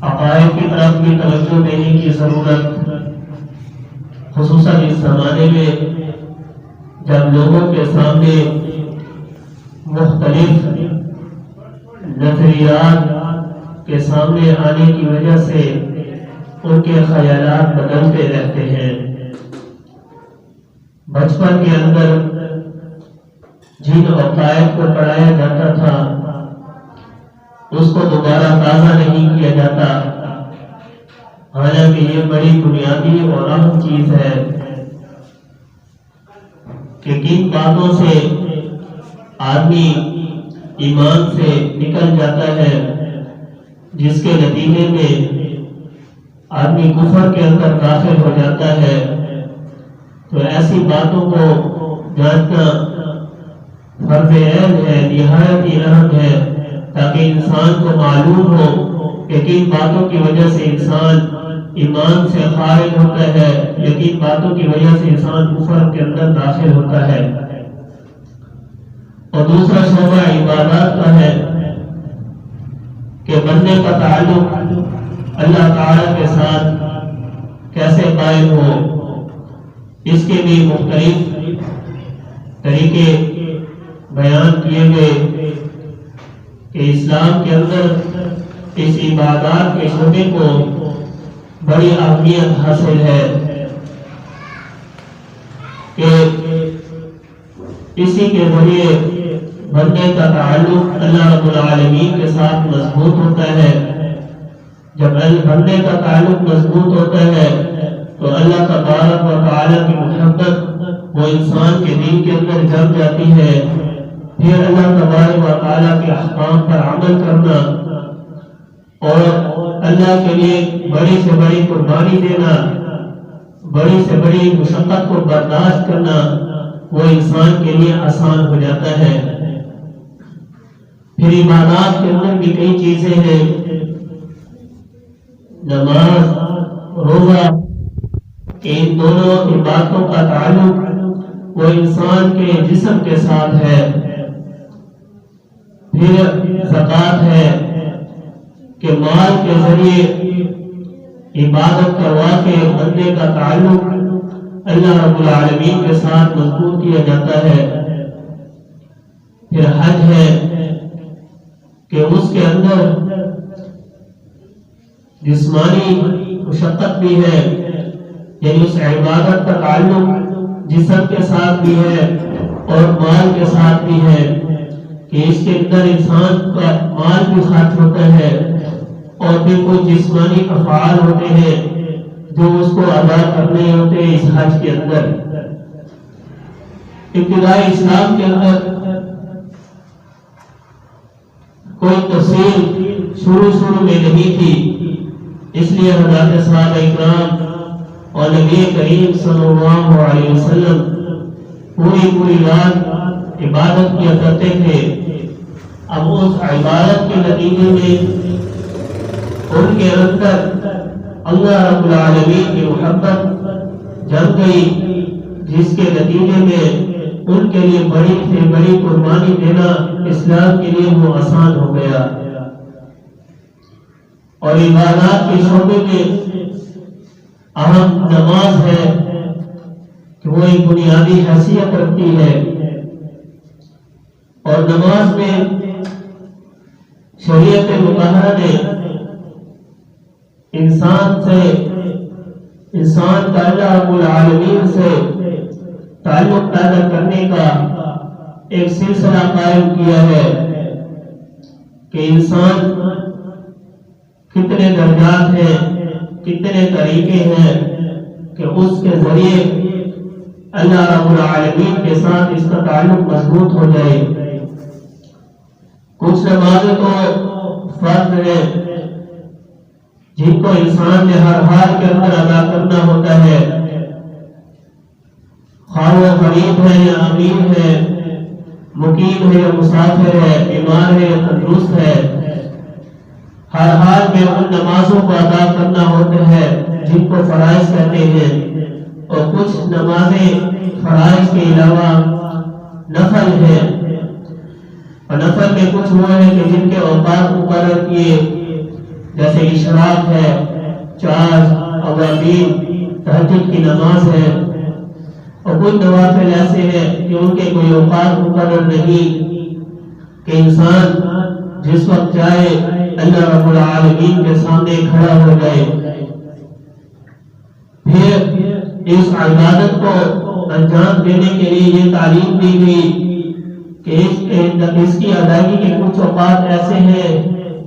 عقائد کی طرف بھی توجہ دینے کی ضرورت، خصوصاً اس زمانے میں جب لوگوں کے سامنے مختلف نظریات کے سامنے آنے کی وجہ سے ان کے خیالات بدلتے رہتے ہیں۔ بچپن کے اندر جن عقائد کو پڑھایا جاتا تھا اس کو دوبارہ تازہ نہیں کیا جاتا، حالانکہ یہ بڑی بنیادی اور اہم چیز ہے کہ کن باتوں سے آدمی ایمان سے نکل جاتا ہے جس کے نتیجے میں آدمی کفر کے اندر داخل ہو جاتا ہے۔ تو ایسی باتوں کو جاننا فرض عین ہے، نہایت ہی اہم ہے، تاکہ انسان کو معلوم ہو کہ کن باتوں کی وجہ سے انسان ایمان سے خارج ہوتا ہے یا کن باتوں کی وجہ سے انسان کفر کے اندر داخل ہوتا ہے۔ اور دوسرا شعبہ عبادات کا ہے کہ بندے کا تعلق اللہ تعالی کے ساتھ کیسے قائم ہو، اس کے بھی مختلف طریقے بیان کیے گئے کہ اسلام کے اندر اس عبادات کے شعبے کو بڑی اہمیت حاصل ہے کہ اسی کے ذریعے بندے کا تعلق اللہ رب العالمین کے ساتھ مضبوط ہوتا ہے۔ جب بندے کا تعلق مضبوط ہوتا ہے تو اللہ تبارک و تعالی کی محبت وہ انسان کے دل کے اندر جم جاتی ہے، پھر اللہ تبارک و تعالی کے احکام پر عمل کرنا اور اللہ کے لیے بڑی سے بڑی قربانی دینا، بڑی سے بڑی مشقت کو برداشت کرنا وہ انسان کے لیے آسان ہو جاتا ہے۔ پھر عبادات کے اندر بھی کئی چیزیں ہیں، نماز، روزہ، ان دونوں عبادتوں کا تعلق وہ انسان کے جسم کے ساتھ ہے۔ پھر زکوٰۃ ہے کہ مال کے ذریعے عبادت کروا کے بندے کا تعلق اللہ رب العالمین کے ساتھ مضبوط کیا جاتا ہے۔ پھر حج ہے کہ اس کے اندر جسمانی مشقت بھی ہے، یعنی اس عبادت کا تعلق جسم کے ساتھ بھی ہے اور مال کے ساتھ بھی ہے کہ اس کے اندر انسان کا مال بھی خرچ ہوتا ہے اور پھر کچھ جسمانی افعال ہوتے ہیں جو اس کو ادا کرنے ہوتے ہیں اس حج کے اندر۔ ابتدائی اسلام کے اندر کوئی تفصیل شروع میں نہیں تھی، اس لیے حضرات صحابہ اکرام اور نبی کریم صلی اللہ علیہ وسلم پوری رات عبادت کیا کرتے تھے۔ اب اس عبادت کے نتیجے میں ان کے اندر اللہ رب العالمین کی محبت جم گئی، جس کے نتیجے میں ان کے لیے بڑی سے بڑی قربانی دینا اسلام کے لیے وہ آسان ہو گیا۔ اور عبادات کے شعبے میں اہم نماز ہے کہ وہ ایک بنیادی حیثیت رکھتی ہے، اور نماز میں شریعت مطہرہ نے انسان کا اللہ رب العالمین سے تعلق پیدا کرنے کا ایک سلسلہ قائم کیا ہے کہ انسان کتنے درجات ہیں، کتنے طریقے ہیں کہ اس کے ذریعے اللہ رب العالمین کے ساتھ اس کا تعلق مضبوط ہو جائے۔ کچھ نمازیں تو فرض ہیں جن کو انسان نے ہر حال کے اندر ادا کرنا ہوتا ہے، خواہ وہ غریب ہے یا امیر ہے، مقیم ہے یا مسافر ہے، بیمار ہے یا تندرست ہے، ہر حال میں ان نمازوں کو ادا کرنا ہوتا ہے جن کو فرائض کہتے ہیں۔ اور کچھ نمازیں فرائض کے علاوہ نفل ہیں، اور نفل میں کچھ وہ ہیں کہ جن کے اوقات مقرر کیے جیسے اشراق ہے، چاش، اوابین، تہجد کی نماز ہے، اور کچھ نوافل ایسے ہیں کہ ان کے کوئی اوقات مقرر نہیں کہ انسان جس وقت چاہے اللہ رب العالمین کے سامنے کھڑا ہو جائے۔ پھر اس عبادت کو انجام دینے کے لیے یہ تعلیم دی گئی کہ اس کی ادائیگی کے کچھ اوقات ایسے ہیں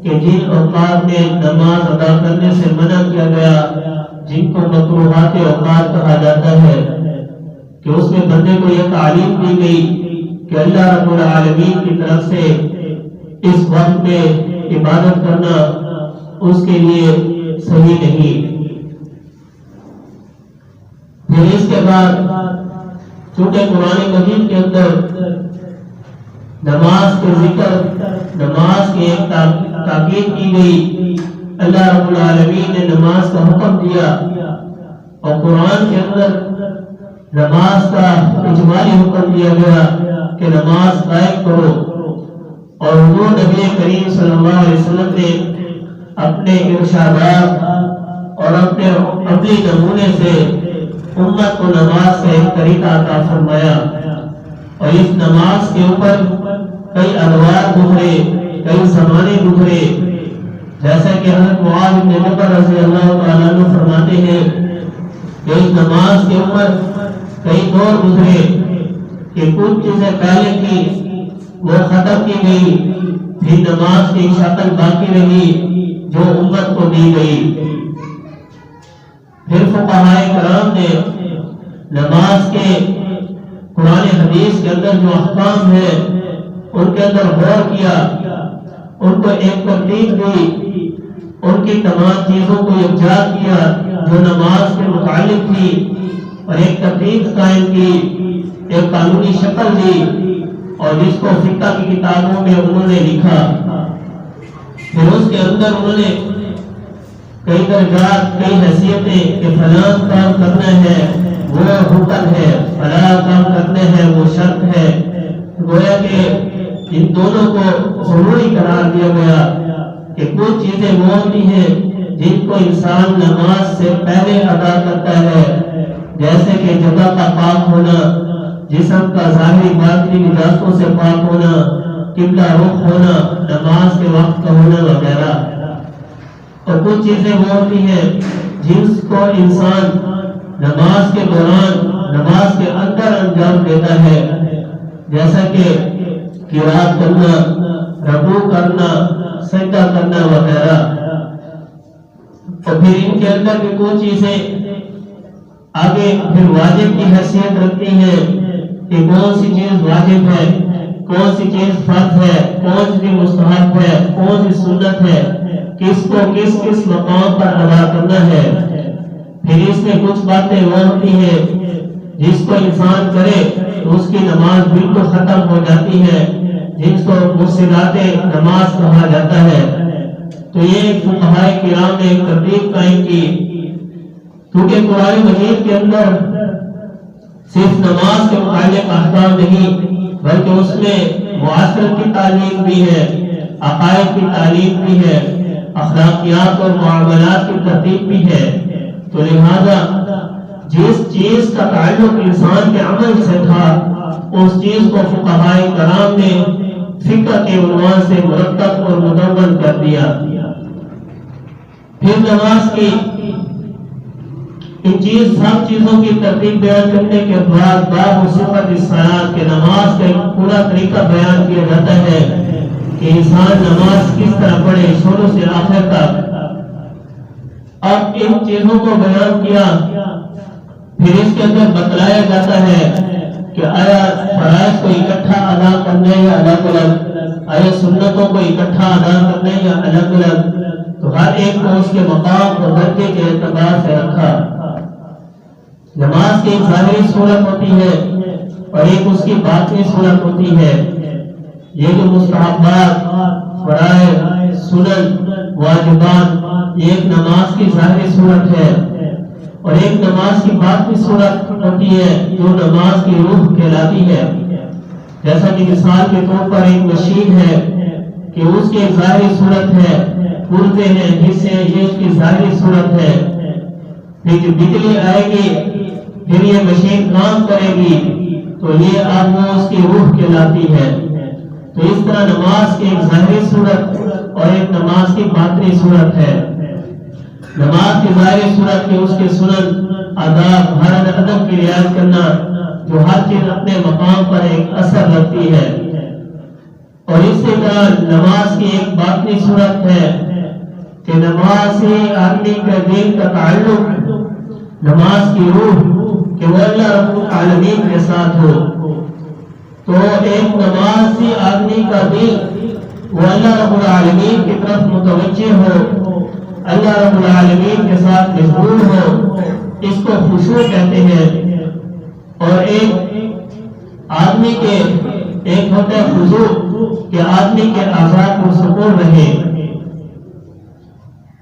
کہ جن اوقات میں نماز ادا کرنے سے منع کیا گیا، جن کو مکروہات اوقات کہا جاتا ہے، کہ اس میں بندے کو یہ تعلیم دی گئی کہ اللہ رب العالمین کی طرف سے اس وقت میں عبادت کرنا اس کے لیے صحیح نہیں۔ پھر اس کے بعد چونکہ قرآن مجید کے اندر نماز کے ذکر، نماز کی ایک تاکید کی گئی، اللہ رب العالمین نے نماز کا حکم دیا، اور قرآن کے اندر نماز کا اجمالی حکم دیا گیا کہ نماز قائم کرو، اور حضور نبی کریم صلی اللہ علیہ وسلم نے اپنے ارشادات اور اپنے عملی نمونے سے امت کو نماز کا ایک طریقہ عطا فرمایا، اور اس نماز کے اوپر کئی ادوار گزرے، کئی زمانے گزرے، جیسا کہ حضرت معاذ بن جبل رضی اللہ تعالیٰ عنہ فرماتے ہیں کہ اس نماز کے اوپر کئی دور گزرے کہ کچھ چیزیں پہلے کی وہ ختم کی گئی، پھر نماز کی شکل باقی رہی جو امت کو دی گئی۔ پھر فقہائے کرام نے نماز کے قرآن حدیث کے اندر جو احکام ہیں ان کے اندر غور کیا، ان کو ایک ترتیب دی، ان کی تمام چیزوں کو یکجا کیا جو نماز کے متعلق تھی، اور ایک ترتیب قائم کی، ایک قانونی شکل دی، اور جس کو فقہ کی کتابوں میں انہوں نے لکھا۔ پھر اس کے اندر انہوں نے کئی درجات، کئی حیثیتیں کہ فلاں کام کرنا ہے وہ حکم ہے، فلاں کام کرنا ہے وہ شرط ہے، گویا کہ ان دونوں کو ضروری قرار دیا گیا کہ کچھ چیزیں وہ ہوتی ہیں جن کو انسان نماز سے پہلے ادا کرتا ہے، جیسے کہ جگہ کا پاک ہونا، جسم کا ظاہری باطنی نجاستوں سے پاک ہونا، قبلہ رخ ہونا، نماز کے وقت کا ہونا وغیرہ۔ اور کچھ چیزیں وہ ہوتی ہیں جن کو انسان نماز کے دوران، نماز کے اندر انجام دیتا ہے، جیسا کہ قرات کرنا، رکوع کرنا، سجدہ کرنا وغیرہ۔ اور پھر ان کے اندر بھی کچھ چیزیں آگے پھر واجب کی حیثیت رکھتی ہیں کہ کون سی چیز واجب ہے، کون سی چیز فرض ہے، کون سی مستحب ہے، کون سی سنت ہے، کس کو کس مقام پر ادا کرنا ہے۔ پھر اس میں کچھ باتیں وہ ہوتی ہیں جس کو انسان کرے تو اس کی نماز بالکل ختم ہو جاتی ہے، جن کو مفسدات نماز کہا جاتا ہے۔ تو یہ فقہائے کرام نے ایک ترتیب قائم کی، کیونکہ قرآن مجید کے اندر صرف نماز کے متعلق احکام نہیں بلکہ اس میں معاشرت کی تعلیم بھی ہے، عقائد کی تعلیم بھی ہے، اخلاقیات اور معاملات کی ترتیب بھی ہے۔ تو لہذا جس چیز کا تعلق انسان کے عمل سے تھا اس چیز کو فقہائے کرام نے فقہ کے عنوان سے مرتب اور مدون کر دیا۔ پھر نماز کی ان سب چیزوں کی ترتیب بیان کرنے کے بعد باب صفت الصلاۃ کے نماز کا ایک پورا طریقہ بیان کیا جاتا ہے کہ انسان نماز کس طرح پڑھے شروع سے آخر تک۔ اب ان چیزوں کو بیان کیا، پھر اس کے اندر بتلایا جاتا ہے کہ آیا فرائض کو اکٹھا ادا کرنا ہے یا الگ الگ، آیا سنتوں کو اکٹھا ادا کرنا ہے یا الگ الگ۔ تو ہر ایک کو اس کے مقام اور درجے کے اعتبار سے رکھا۔ نماز کی ایک ظاہری صورت ہوتی ہے اور ایک اس کی باطنی صورت ہوتی ہے۔ یہ جو مستحبات، فرائض، سنن، واجبات، یہ ایک نماز کی ظاہری صورت ہے، اور ایک نماز کی باطنی صورت ہوتی ہے جو نماز کی روح کہلاتی ہے۔ جیسا کہ مثال کے طور پر ایک مشین ہے کہ اس کی ظاہری صورت ہے پورتے ہیں حصے ہیں، یہ اس کی ظاہری صورت ہے۔ پھر جو بجلی آئے گی، پھر یہ مشین کام کرے گی، تو یہ اب وہ اس کی روح کہلاتی ہے۔ تو اس طرح نماز کی ایک ظاہری صورت اور ایک نماز کی باطنی صورت ہے۔ نماز کی ظاہری صورت کی اس کے سنن، آداب، ہر ادب کی رعایت کرنا، جو ہر چیز اپنے مقام پر ایک اثر رکھتی ہے۔ اور اسی طرح نماز کی ایک باطنی صورت ہے کہ نماز سے آدمی کا دین کا تعلق، نماز کی روح کہ وہ اللہ رب العالمین کے ساتھ ہو۔ تو ایک نماز سے آدمی کا دل وہ اللہ رب العالمین کی طرف متوجہ ہو، اللہ رب العالمین کے ساتھ مشغول ہو، اس کو خشوع کہتے ہیں۔ اور ایک آدمی کے ایک ہوتا ہے خضوع کہ آدمی کے اعضاء کو سکون رہے۔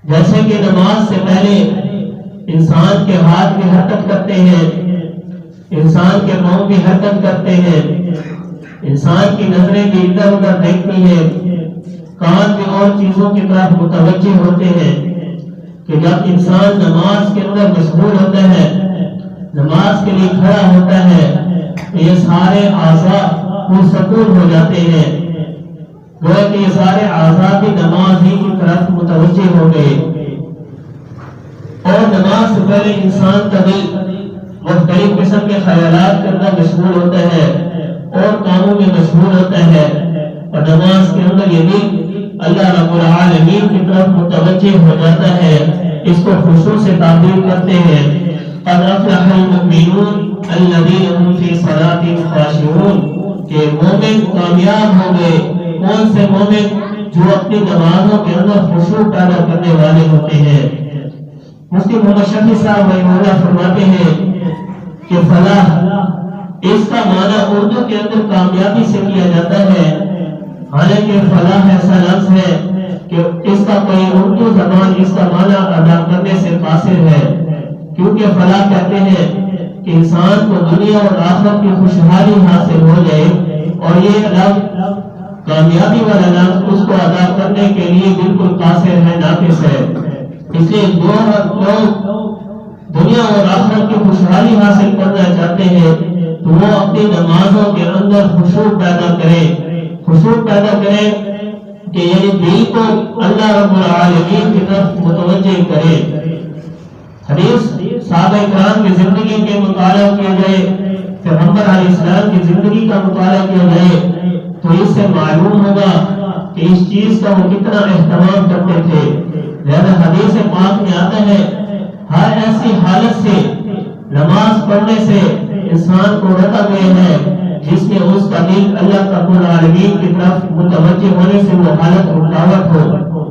جیسے کہ نماز سے پہلے انسان کے ہاتھ بھی حرکت کرتے ہیں، انسان کے پاؤں بھی حرکت کرتے ہیں، انسان کی نظریں بھی ادھر ادھر دیکھتی ہیں، کان بھی اور چیزوں کی طرف متوجہ ہوتے ہیں۔ کہ جب انسان نماز کے اندر مشغول ہوتا ہے، نماز کے لیے کھڑا ہوتا ہے، تو یہ سارے اعضاء پرسکون ہو جاتے ہیں، گویا کہ یہ سارے اعضاء بھی نماز ہی کی طرف متوجہ ہو گئے۔ اور نماز سے پہلے انسان کا دل مختلف قسم کے خیالات کے اندر مشغول ہوتا ہے اور کاموں میں مشغول ہوتا ہے، اور نماز کے اندر یہ دل اللہ رب العالمین کی طرف متوجہ ہو جاتا ہے۔ اس کو خشوع سے تعبیر کرتے ہیں، قد افلح المؤمنون الذین هم فی صلاتهم خاشعون، کہ مومن کامیاب ہو گئے۔ کون سے مومن؟ جو اپنی نمازوں کے اندر خشوع پیدا کرنے والے ہوتے ہیں۔ مفتی محمد شفیع صاحب رحمہ اللہ فرماتے ہیں کہ فلاح اس کا معنی اردو کے اندر کامیابی سے کیا جاتا ہے، حالانکہ فلاح ایسا لفظ ہے کہ اس کا کوئی اردو زبان اس کا معنی ادا کرنے سے قاصر ہے، کیونکہ فلاح کہتے ہیں کہ انسان کو دنیا اور آخرت کی خوشحالی حاصل ہو جائے، اور یہ لفظ کامیابی والا لفظ اس کو ادا کرنے کے لیے بالکل قاصر ہے، ناقص ہے۔ اس لیے لوگ دنیا اور آخرت کی خوشحالی حاصل کرنا چاہتے ہیں تو وہ اپنی نمازوں کے اندر خشوع پیدا کریں کہ یعنی دل کو اللہ رب العالمین کی طرف متوجہ کرے۔ حدیث صحابہ کرام کی زندگی کے مطالعہ کیا جائے، پیغمبر علیہ السلام کی زندگی کا مطالعہ کیا جائے، تو اس سے معلوم ہوگا کہ اس چیز کا وہ کتنا اہتمام کرتے تھے۔ لہذا حدیث پاک میں آتا ہے ہر ایسی حالت سے نماز پڑھنے سے انسان کو روکا گیا ہے جس میں اس کا دل اللہ رب العالمین کی طرف متوجہ ہونے سے وہ حالت رکاوٹ ہو۔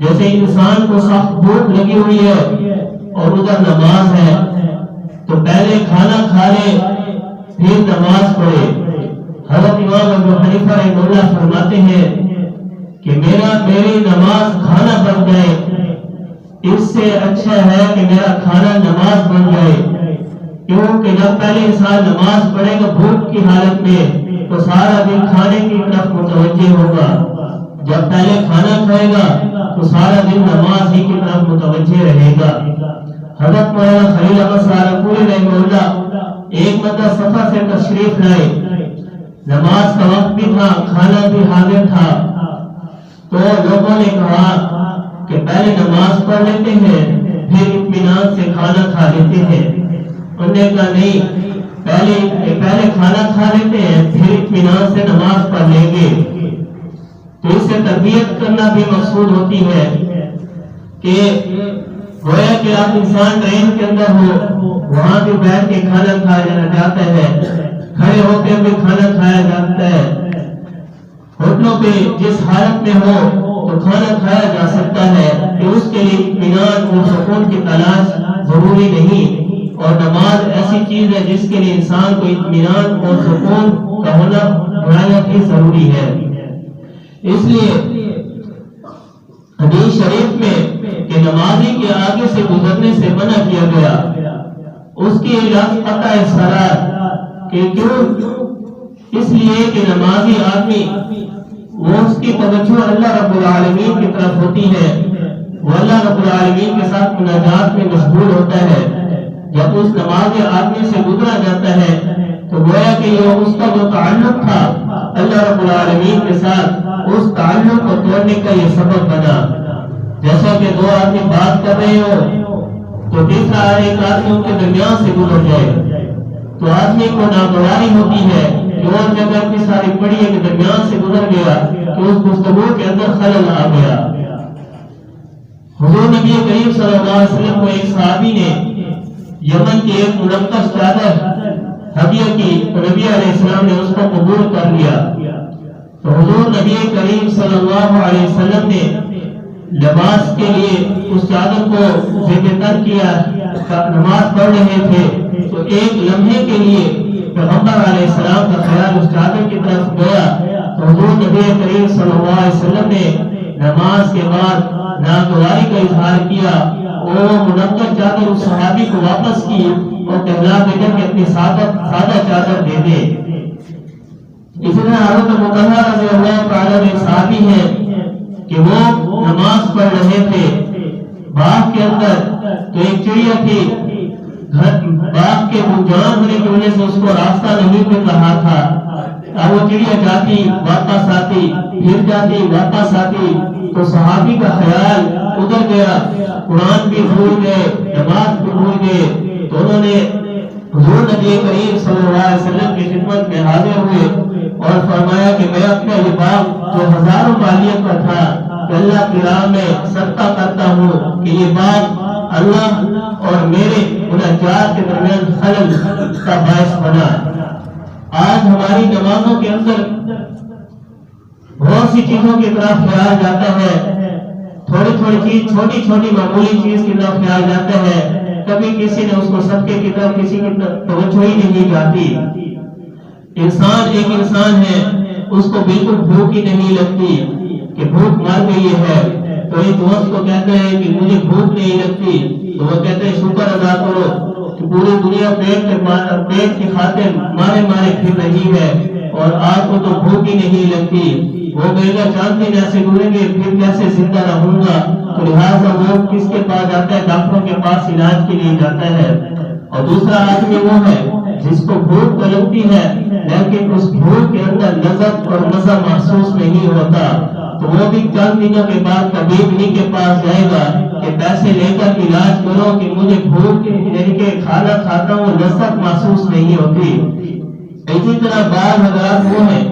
جیسے انسان کو سخت بھوک لگی ہوئی ہے اور ادھر نماز ہے، تو پہلے کھانا کھا لے پھر نماز پڑھے۔ حضرت امام ابو حنیفہ رحمہ اللہ فرماتے ہیں کہ میری نماز کھانا بن جائے، اس سے اچھا ہے کہ میرا کھانا نماز بن جائے، کیونکہ جب پہلے انسان نماز پڑھے گا بھوک کی حالت میں تو سارا دن کھانے کی طرف متوجہ ہوگا، جب پہلے کھانا کھائے گا تو سارا دن نماز ہی کی طرف متوجہ رہے گا۔ حضرت مولانا خلیل احمد سہارنپوری رحمہ اللہ ایک مرتبہ سفر سے تشریف لائے، نماز کا وقت بھی تھا، کھانا بھی حاضر تھا، تو لوگوں نے کہا کہ پہلے نماز پڑھ لیتے ہیں پھر اطمینان سے کھانا کھا لیتے ہیں۔ انہوں نے کہا نہیں، پہلے کھانا کھا لیتے ہیں پھر اطمینان سے نماز پڑھ لیں گے۔ تو اس سے تربیت کرنا بھی مقصود ہوتی ہے کہ گویا کہ آپ انسان ٹرین کے اندر ہو، وہاں بھی بیٹھ کے کھانا کھایا جاتا ہے، کھڑے ہو کے بھی کھانا کھایا جاتا ہے، ہوٹلوں پہ جس حالت میں ہو تو کھانا کھایا جا سکتا ہے، کہ اس کے لیے اطمینان اور سکون کی تلاش ضروری نہیں۔ اور نماز ایسی چیز ہے جس کے لیے انسان کو اطمینان اور سکون کا ہونا نہایت ہی ضروری ہے۔ اس لیے حدیث شریف میں کہ نمازی کے آگے سے گزرنے سے منع کیا گیا، اس کی لفظ قطع الصلاۃ، کہ کیوں؟ اس لیے کہ نمازی آدمی وہ اس کی توجہ اللہ رب العالمین کی طرف ہوتی ہے، وہ اللہ رب العالمین کے ساتھ مناجات میں مشغول ہوتا ہے۔ جب اس نماز آدمی سے گزرا جاتا ہے تو گویا کہ یہ اس کا جو تعلق تھا اللہ رب العالمین کے ساتھ، اس تعلق کو توڑنے کا یہ سبب بنا۔ جیسا کہ دو آدمی بات کر رہے ہو تو تیسرا ایک آدمی ان کے درمیان سے گزر جائے تو آدمی کو ناگواری ہوتی ہے کہ وہ جگہ اتنی ساری پڑی ہے کہ درمیان سے گزر گیا کہ اس گفتگو کے اندر خلل آ گیا۔ حضور نبی کریم صلی اللہ علیہ وسلم کو ایک صحابی نے یمن کی ایک منقش چادر ہدیہ کی تو نبی علیہ السلام نے اس کو قبول کر لیا۔ تو حضور نبی کریم صلی اللہ علیہ وسلم نے لباس کے لیے اس چادر کو ذکر تر کیا، نماز پڑھ رہے تھے تو ایک لمحے کے لیے پیغمبر علیہ السلام کا خیال اس چادر کی طرف گیا تو حضور نبی کریم صلی اللہ علیہ وسلم نے نماز کے بعد ناگواری کا اظہار کیا۔ وہ منقش چادر اس صحابی کو واپس کی اور کہلا بیٹا کہ اپنی سادہ چادر دے دے۔ اسی طرح حضرت مطہر رضی اللہ تعالی عنہ صحابی ہیں کہ وہ نماز پڑھ رہے تھے باغ کے اندر تو ایک چڑیا تھی، باغ کے گنجان ہونے کی وجہ سے اس کو راستہ نہیں مل رہا تھا۔ اب وہ چڑیا جاتی واپس آتی، پھر جاتی واپس آتی تو صحابی کا خیال ادھر گیا، قرآن بھی بھول گئے، نماز بھی بھول گئے تو انہوں نے حضور نبی کریم صلی اللہ علیہ وسلم کی خدمت میں حاضر ہوئے اور فرمایا کہ میں اپنا یہ باغ جو ہزاروں مالیت کا تھا کہ اللہ کی راہ میں صدقہ کرتا ہوں کہ یہ باغ اللہ اور میرے مناجات کے درمیان خلل کا باعث بنا۔ آج ہماری نمازوں کے اندر بہت سی چیزوں کی طرف خیال جاتا ہے، تھوڑی چیز، چھوٹی معمولی چیز کی طرف خیال جاتا ہے، کبھی کسی نے اس کو صدقے کی طرف کسی کی توجہ ہی نہیں جاتی۔ انسان ایک انسان ہے، اس کو بالکل بھوک ہی نہیں لگتی کہ بھوک مر گئی ہے تو ایک دوست کو کہتا ہے کہ مجھے بھوک نہیں لگتی تو وہ کہتے ہیں شکر ادا کرو کہ پوری دنیا پیٹ کی خاطر مارے پھر رہی ہے اور آپ کو تو بھوک ہی نہیں لگتی۔ وہ کہے گا چاند دن ایسے گزریں گے پھر کیسے زندہ رہوں گا، تو لہٰذا وہ کس کے پاس جاتا ہے؟ ڈاکٹروں کے پاس علاج کے لیے جاتا ہے۔ اور دوسرا آدمی وہ ہے جس کو بھوک تو لگتی ہے لیکن اس بھوک کے اندر لذت اور مزہ محسوس نہیں ہوتا، تو وہ بھی چند دنوں کے بعد طبیب ہی کے پاس جائے گا کہ پیسے لے کر علاج کرو کہ مجھے بھوک یعنی کہ کھانا کھاتا ہوں لذت محسوس نہیں ہوتی۔ اسی طرح بعض حضرات وہ ہیں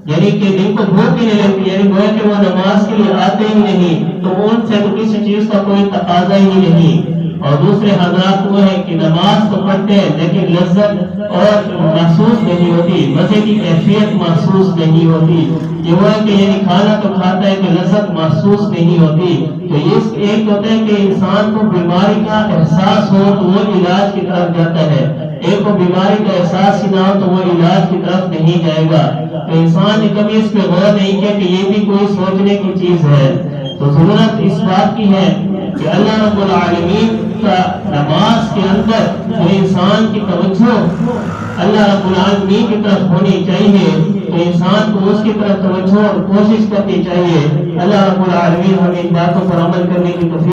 یعنی کہ جن کو بھوک ہی نہیں لگتی، یعنی گویا کہ وہ نماز کے لیے آتے ہی نہیں تو ان سے کسی چیز کا کوئی تقاضا ہی نہیں۔ اور دوسرے حضرات وہ ہیں کہ نماز تو پڑھتے ہیں لیکن لذت اور محسوس نہیں ہوتی، مزے کی کیفیت محسوس نہیں ہوتی۔ یہ وہ ہے کہ یعنی کھانا تو کھاتا ہے کہ لذت محسوس نہیں ہوتی۔ تو یہ ایک ہوتا ہے کہ انسان کو بیماری کا احساس ہو تو وہ علاج کی طرف جاتا ہے، ایک کو بیماری کا احساس ہی نہ ہو تو وہ علاج کی طرف نہیں جائے گا۔ تو انسان نے کبھی اس پہ غور نہیں کیا کہ یہ بھی کوئی سوچنے کی چیز ہے۔ تو ضرورت اس بات کی ہے کہ اللہ رب العالمین کا نماز کے اندر جو انسان کی توجہ اللہ رب العالمین کی طرف ہونی چاہیے تو انسان کو اس کی طرف توجہ اور کوشش کرنی چاہیے۔ اللہ رب العالمین ہمیں ان باتوں پر عمل کرنے کی توفیق